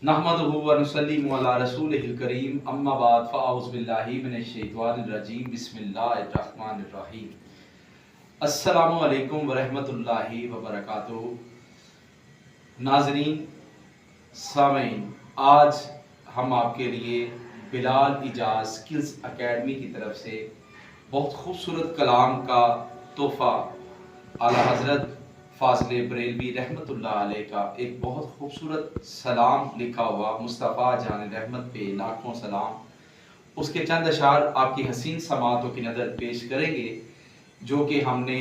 नहमदुहु व नुसल्लिमु अला रसूलिहिल करीम अम्मा बाद फ़अऊज़ु बिल्लाहि मिनश शैतानिर रजीम बिस्मिल्लाहिर रहमानिर रहीम। अस्सलामु अलैकुम व रहमतुल्लाहि व बरकातुहू। नाज़रीन, सामीन, आज हम आपके लिए बिलाल इजाज़ स्किल्स एकेडमी की तरफ से बहुत खूबसूरत कलाम का तोहफ़ा आला हज़रत फाज़िले बरेलवी रहमतुल्लाह अलैह का एक बहुत खूबसूरत सलाम लिखा हुआ मुस्तफ़ा जान रहमत पे लाखों सलाम, उसके चंद अशार आपकी हसीन समातों की नज़र पेश करेंगे, जो कि हमने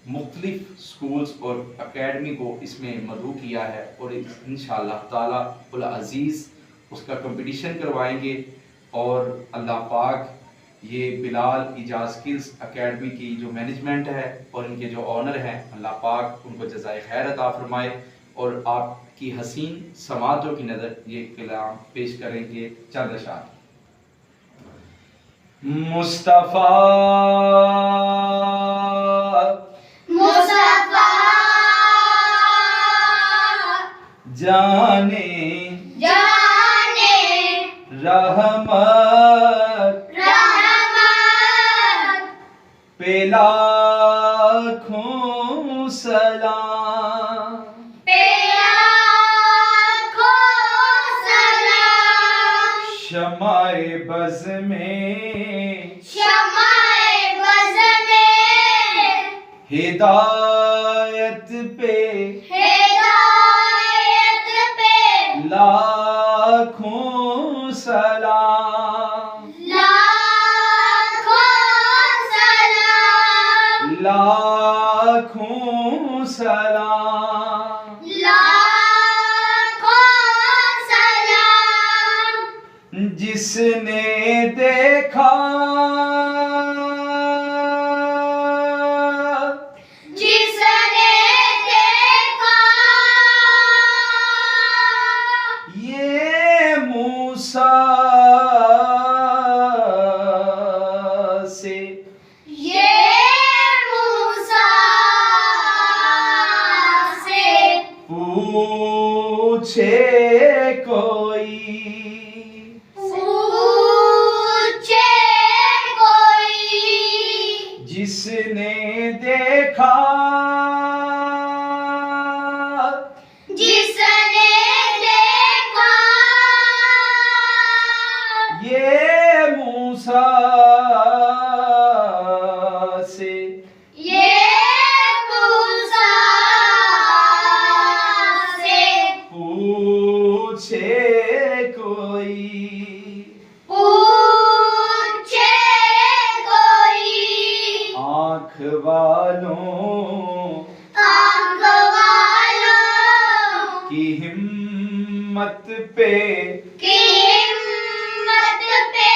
मुख्तलिफ स्कूल्स और एकेडमी को इसमें मदऊ किया है और इंशाअल्लाह ताला उल अज़ीज़ उसका कंपटीशन करवाएंगे। और अल्लाह पाक ये बिलाल इजाज़ स्किल्स एकेडमी की जो मैनेजमेंट है और इनके जो ऑनर हैं, अल्लाह पाक उनको जज़ाए खैर अता फरमाए। और आपकी हसीन समातों की नज़र ये कलाम पेश करेंगे चंद अशार। मुस्तफा मुस्तफा जाने जाने रहमत रहमत पे लाखों सलाम, पे लाखों सलाम। शमाए बज़ में शमाए बज़ में हिदायत पे हिदायत पे लाखों सलाम, लाखों सलाम। लाखों सलाम। लाखों सलाम। जिसने देखा जिसने देखा ये मूसा से ये मूसा से पूछे कोई, पूछे कोई। जिसने देखा जिसने देखा ये मूसा से ये मूसा से पूछे कोई, पूछे कोई। आँख वालों आँख वालों की हिम्मत पे की हिम्मत पे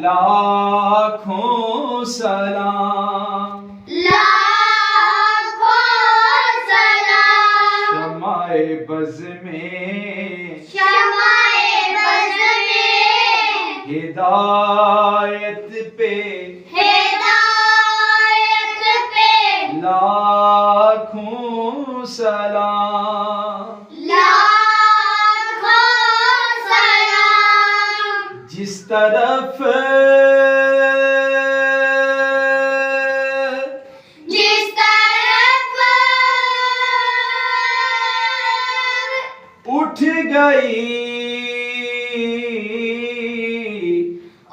लाखों सलाम, लाखों सलाम। शमाए बज़ में शमाए बज़ में हिदायत पे हिदायत पे लाखों सलाम। लाखों सलाम। जिस तरफ जिस तरफ उठ गई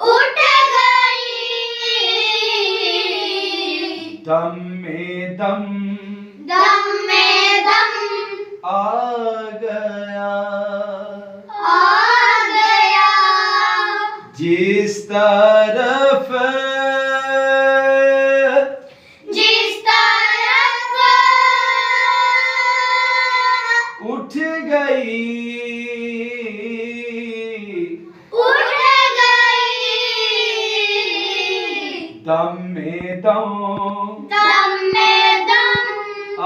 उठ गई दम में दम दम में दम आ गया, आ गया। जिस तरफ जिस तरफ उठ गई उठ गई दम में दम दम में दम आ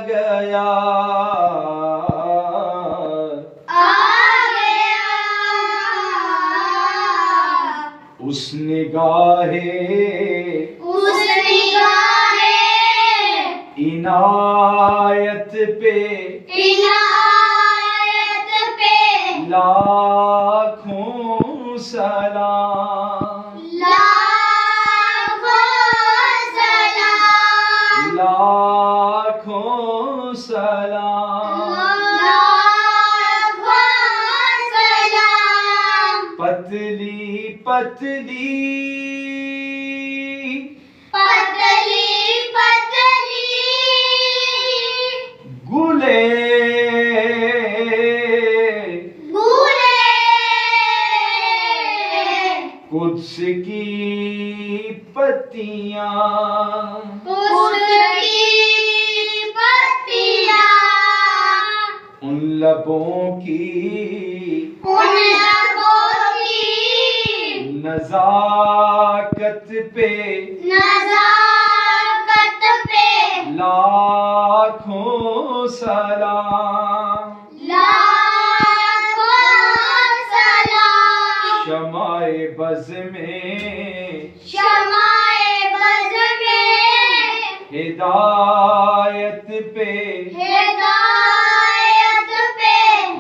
गया, आ गया। उस निगाहे उस निगाहे इनायत पे इनायत पे लाखों सलाम, लाखों सलाम, पतली पतली गुले कुद्स की पत्तियां, उन लबों की नज़ाकत पे लाखों सलाम, शमाए बज़ में हिदायत पे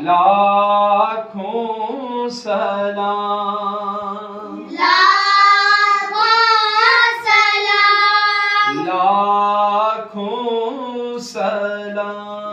लाखों सलाम, लाखों सलाम।